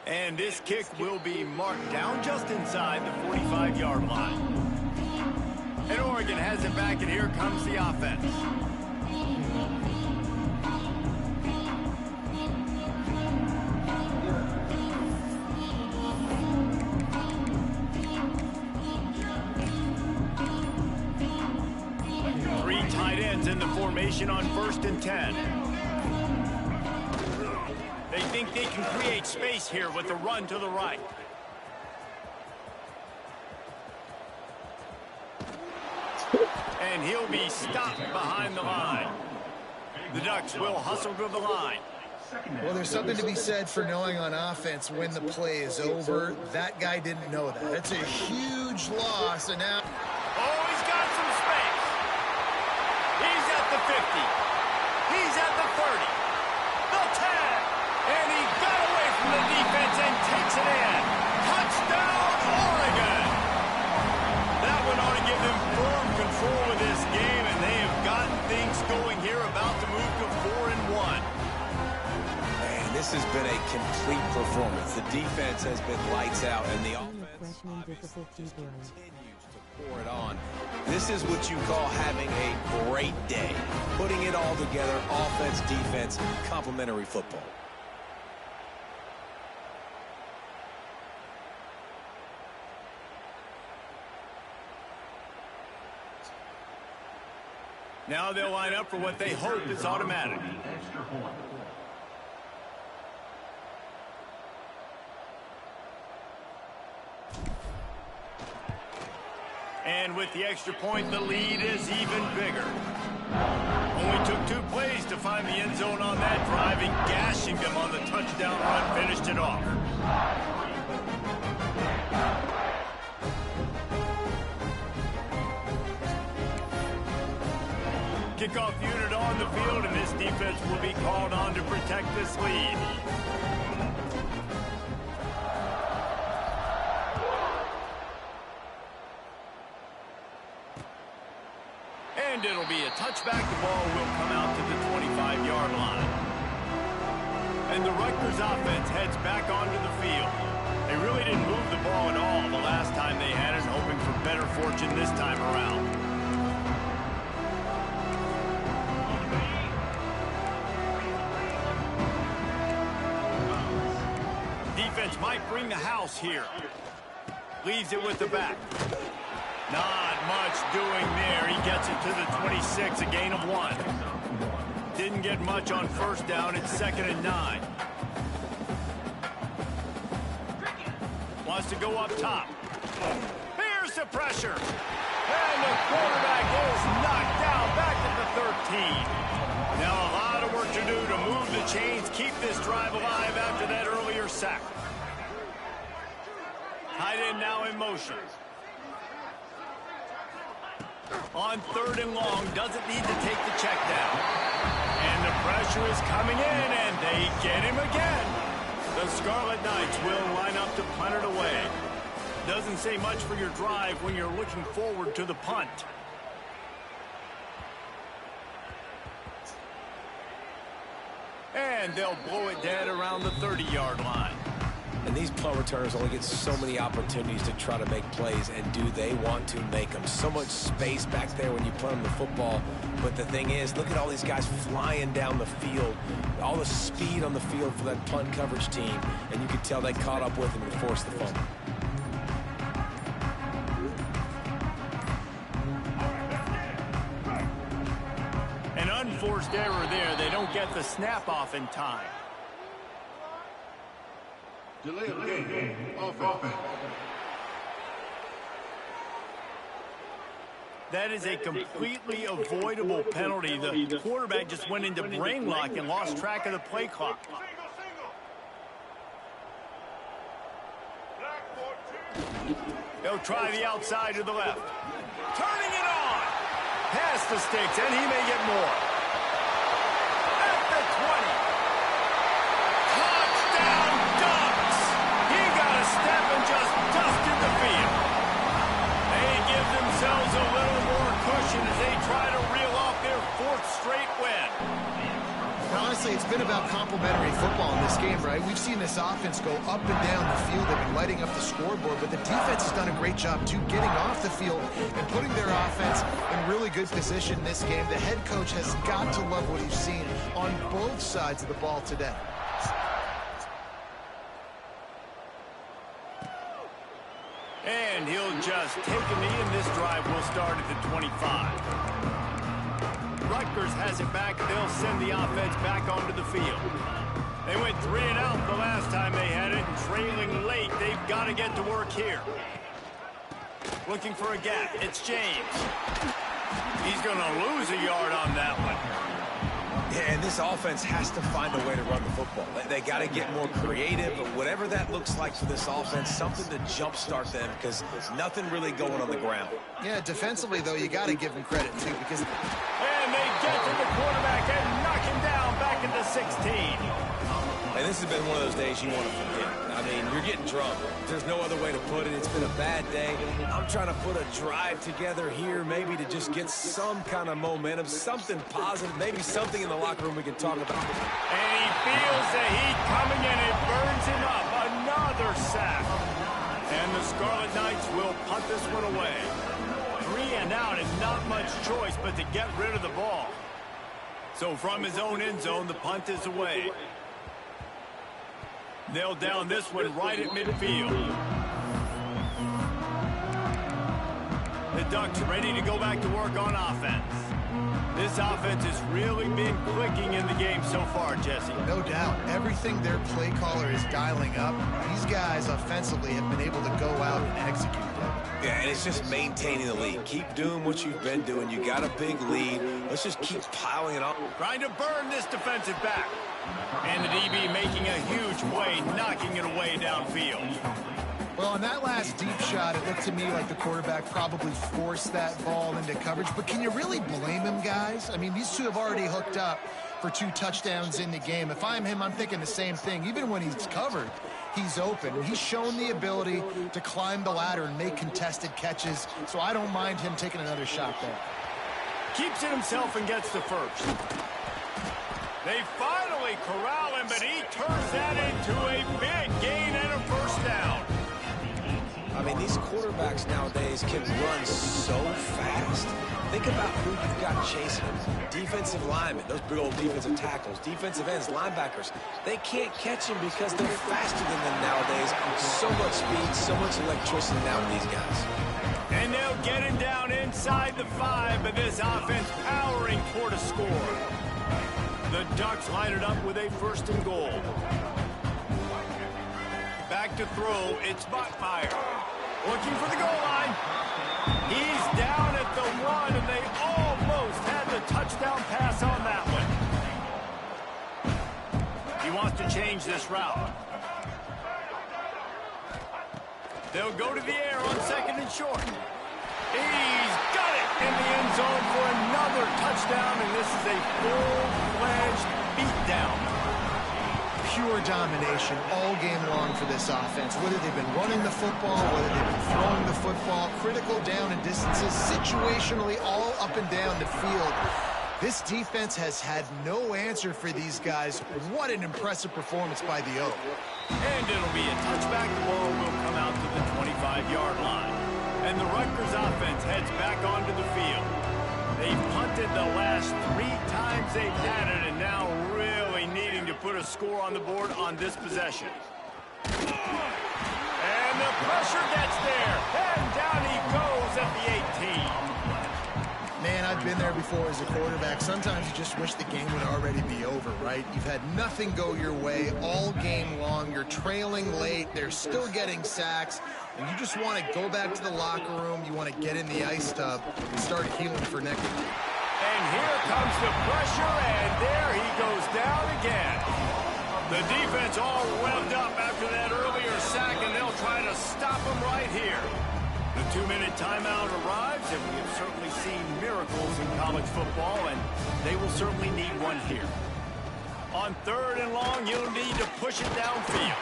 And this kick will be marked down just inside the 45-yard line. And Oregon has it back, and here comes the offense. Three tight ends in the formation on 1st and 10. They think they can create space here with the run to the right. And he'll be stopped behind the line. The Ducks will hustle to the line. Well, there's something to be said for knowing on offense when the play is over. That guy didn't know that. That's a huge loss, and now... Oh, he's got some space. He's at the 50. He's at the 30. The 10. And he got away from the defense and takes it in. Touchdown, Oregon. That one ought to give them firm control of this game, and they have gotten things going here, about to move to 4-1. Man, this has been a complete performance. The defense has been lights out, and the offense continues to pour it on. This is what you call having a great day. Putting it all together, offense, defense, complementary football. Now they'll line up for what they hope is automatic. And with the extra point, the lead is even bigger. Only took 2 plays to find the end zone on that drive, and gashing them on the touchdown run finished it off. Kickoff unit on the field, and this defense will be called on to protect this lead. And it'll be a touchback. The ball will come out to the 25-yard line. And the Rutgers offense heads back onto the field. They really didn't move the ball at all the last time they had it, hoping for better fortune this time around. Defense might bring the house here. Leaves it with the back. Not much doing there. He gets it to the 26, a gain of 1. Didn't get much on 1st down. It's 2nd and 9. Wants to go up top. Here's the pressure. And the quarterback is knocked down back at the 13. Now a lot of work to do to move the chains, keep this drive alive after that earlier sack. Tight end now in motion. On 3rd and long, doesn't need to take the check down. And the pressure is coming in, and they get him again. The Scarlet Knights will line up to punt it away. Doesn't say much for your drive when you're looking forward to the punt. And they'll blow it dead around the 30-yard line. And these punt returners only get so many opportunities to try to make plays, and do they want to make them? So much space back there when you punt them the football. But the thing is, look at all these guys flying down the field. All the speed on the field for that punt coverage team. And you could tell they caught up with them and forced the fumble. An unforced error there. They don't get the snap off in time. Delay of game. Offense. That is a completely avoidable penalty. The quarterback just went into brain lock and lost track of the play clock. They'll try the outside to the left. Turning it on. Past the sticks, and he may get more. At the 20. Touchdown Ducks. He got a step and just dusted the field. They give themselves a little more cushion as they try to reel off their 4th straight win. Honestly, it's been about complementary football in this game, right? We've seen this offense go up and down the field. They've been lighting up the scoreboard, but the defense has done a great job, too, getting off the field and putting their offense in really good position in this game. The head coach has got to love what he's seen on both sides of the ball today. And he'll just take a knee, and this drive will start at the 25. Rutgers has it back. They'll send the offense back onto the field. They went 3 and out the last time they had it, and trailing late. They've got to get to work here. Looking for a gap. It's James. He's going to lose a yard on that one. Yeah, and this offense has to find a way to run the football. They got to get more creative, but whatever that looks like for this offense, something to jumpstart them, because nothing really going on the ground. Yeah, defensively, though, you got to give them credit, too, because... And they get to the quarterback and knock him down back at the 16. And this has been one of those days you want to forget. I mean, you're getting drunk. There's no other way to put it. It's been a bad day. I'm trying to put a drive together here, maybe to just get some kind of momentum, something positive, maybe something in the locker room we can talk about. And he feels the heat coming in. It burns him up. Another sack. And the Scarlet Knights will punt this one away. 3 and out and not much choice but to get rid of the ball. So from his own end zone, the punt is away. They'll down this one right at midfield. The Ducks ready to go back to work on offense. This offense has really been clicking in the game so far, Jesse. No doubt. Everything their play caller is dialing up, these guys offensively have been able to go out and execute them. Yeah, and it's just maintaining the lead. Keep doing what you've been doing. You got a big lead. Let's just keep piling it on. Trying to burn this defensive back. And the DB making a huge play, knocking it away downfield. Well, on that last deep shot, it looked to me like the quarterback probably forced that ball into coverage. But can you really blame him, guys? I mean, these two have already hooked up for 2 touchdowns in the game. If I'm him, I'm thinking the same thing. Even when he's covered, he's open. He's shown the ability to climb the ladder and make contested catches, so I don't mind him taking another shot there. Keeps it himself and gets the first. They finally corral him, but he turns that into a big gain and a first down. I mean, these quarterbacks nowadays can run so fast. Think about who you've got chasing them. Defensive linemen, those big old defensive tackles, defensive ends, linebackers. They can't catch them because they're faster than them nowadays. So much speed, so much electricity now with these guys. And they'll get him down inside the 5, but this offense powering toward a score. The Ducks line it up with a 1st and goal. Back to throw, it's Bachmeyer. Looking for the goal line. He's down at the 1, and they almost had the touchdown pass on that one. He wants to change this route. They'll go to the air on 2nd and short. He's got it in the end zone for another touchdown, and this is a full-fledged beatdown. Pure domination all game long for this offense. Whether they've been running the football, whether they've been throwing the football, critical down and distances, situationally all up and down the field. This defense has had no answer for these guys. What an impressive performance by the Oak. And it'll be a touchback. The ball will come out to the 25-yard line. And the Rutgers offense heads back onto the field. They've punted the last 3 times they've had it, and now really needing to put a score on the board on this possession. And the pressure gets there, and down he goes at the 18. Man, I've been there before as a quarterback. Sometimes you just wish the game would already be over, right? You've had nothing go your way all game long. You're trailing late. They're still getting sacks. And you just want to go back to the locker room. You want to get in the ice tub and start healing for next week. And here comes the pressure, and there he goes down again. The defense all revved up after that earlier sack, and they'll try to stop him right here. The 2-minute timeout arrives, and we have certainly seen miracles in college football, and they will certainly need one here. On 3rd and long, you'll need to push it downfield.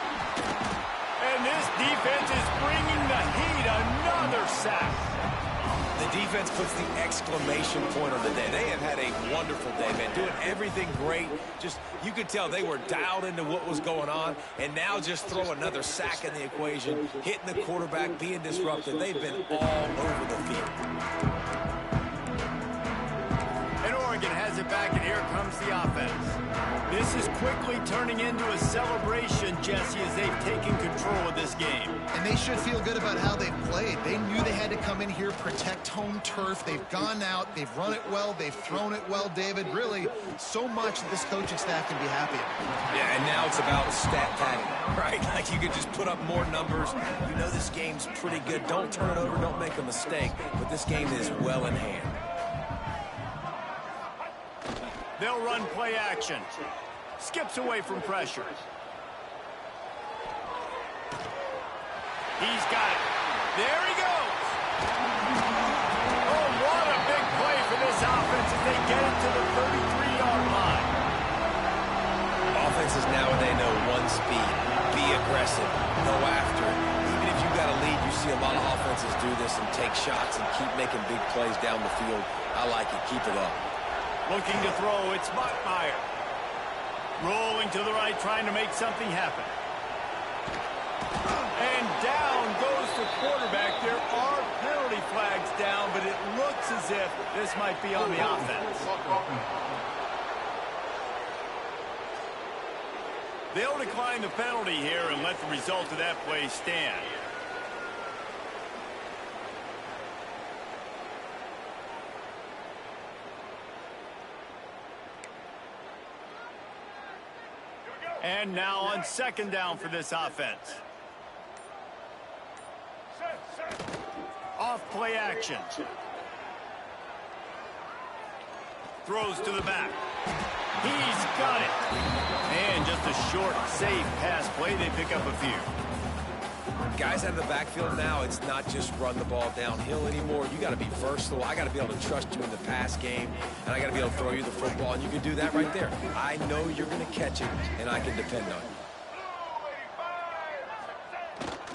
And this defense is bringing the heat. Another sack. The defense puts the exclamation point on the day. They have had a wonderful day, man. Doing everything great. Just, you could tell they were dialed into what was going on. And now just throw another sack in the equation, hitting the quarterback, being disruptive. They've been all over the field. And Oregon has it back, and here comes the offense. This is quickly turning into a celebration, Jesse, as they've taken control of this game. And they should feel good about how they've played. They knew they had to come in here, protect home turf. They've gone out, they've run it well, they've thrown it well, David. Really, so much that this coaching staff can be happy about. Yeah, and now it's about stat padding, right? Like you could just put up more numbers. You know this game's pretty good. Don't turn it over, don't make a mistake. But this game is well in hand. They'll run play action. Skips away from pressure. He's got it. There he goes. Oh, what a big play for this offense as they get it to the 33-yard line. Offenses nowadays know one speed. Be aggressive. Go after it. Even if you've got a lead, you see a lot of offenses do this and take shots and keep making big plays down the field. I like it. Keep it up. Looking to throw, it's Mockmeyer. Rolling to the right, trying to make something happen. And down goes the quarterback. There are penalty flags down, but it looks as if this might be on the offense. They'll decline the penalty here and let the result of that play stand. And now on second down for this offense. Off play action. Throws to the back. He's got it. And just a short, safe pass play. They pick up a few. Guys out of the backfield now, it's not just run the ball downhill anymore. You got to be versatile. I got to be able to trust you in the pass game, and I got to be able to throw you the football, and you can do that right there. I know you're going to catch it, and I can depend on you.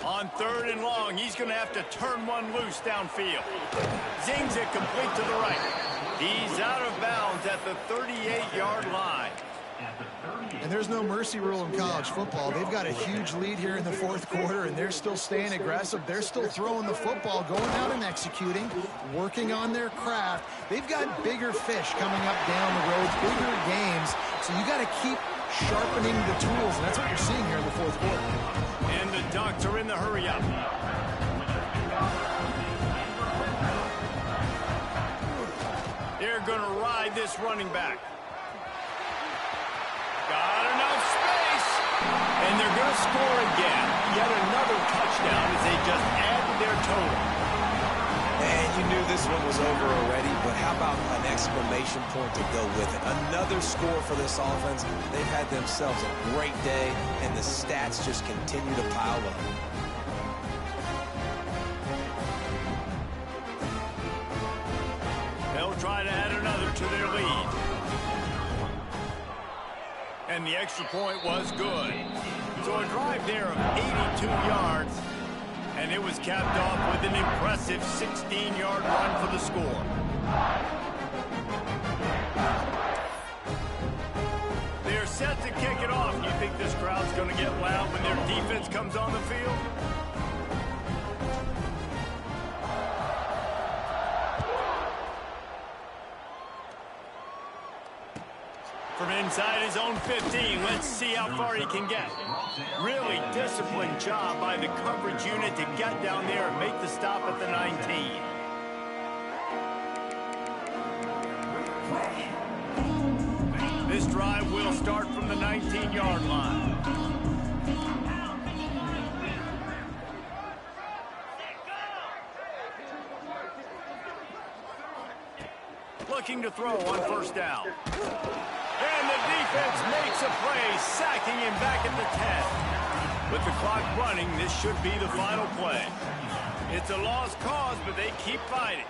On third and long, he's going to have to turn one loose downfield. Zings it complete to the right. He's out of bounds at the 38-yard line. And there's no mercy rule in college football. They've got a huge lead here in the fourth quarter, and they're still staying aggressive. They're still throwing the football, going out and executing, working on their craft. They've got bigger fish coming up down the road, bigger games. So you got to keep sharpening the tools, and that's what you're seeing here in the fourth quarter. And the Ducks are in the hurry-up. They're going to ride this running back. Got enough space. And they're going to score again. Yet another touchdown as they just added their total. And you knew this one was over already, but how about an exclamation point to go with it? Another score for this offense. They've had themselves a great day, and the stats just continue to pile up. They'll try to add another to their lead. And the extra point was good. So a drive there of 82 yards. And it was capped off with an impressive 16-yard run for the score. They're set to kick it off. You think this crowd's going to get loud when their defense comes on the field? From inside his own 15, let's see how far he can get. Really disciplined job by the coverage unit to get down there and make the stop at the 19. This drive will start from the 19-yard line. Looking to throw on first down. And the defense makes a play, sacking him back at the 10. With the clock running, this should be the final play. It's a lost cause, but they keep fighting.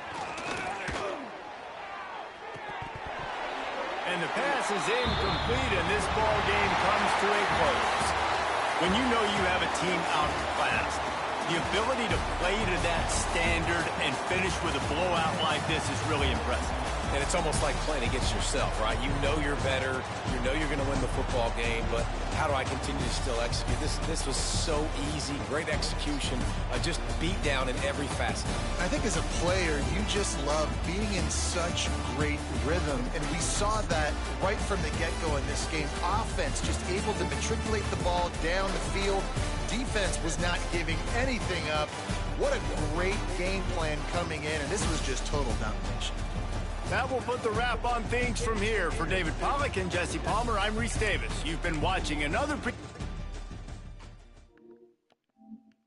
And the pass is incomplete, and this ball game comes to a close. When you know you have a team outclassed, The ability to play to that standard and finish with a blowout like this is really impressive. And it's almost like playing against yourself, right? You know you're better. You know you're going to win the football game, but how do I continue to still execute? This was so easy. Great execution. Just beat down in every facet. I think as a player, you just love being in such great rhythm, and we saw that right from the get-go in this game. Offense just able to matriculate the ball down the field. Defense was not giving anything up. What a great game plan coming in, and this was just total domination. That will put the wrap on things from here. For David Pollack and Jesse Palmer, I'm Reese Davis. You've been watching another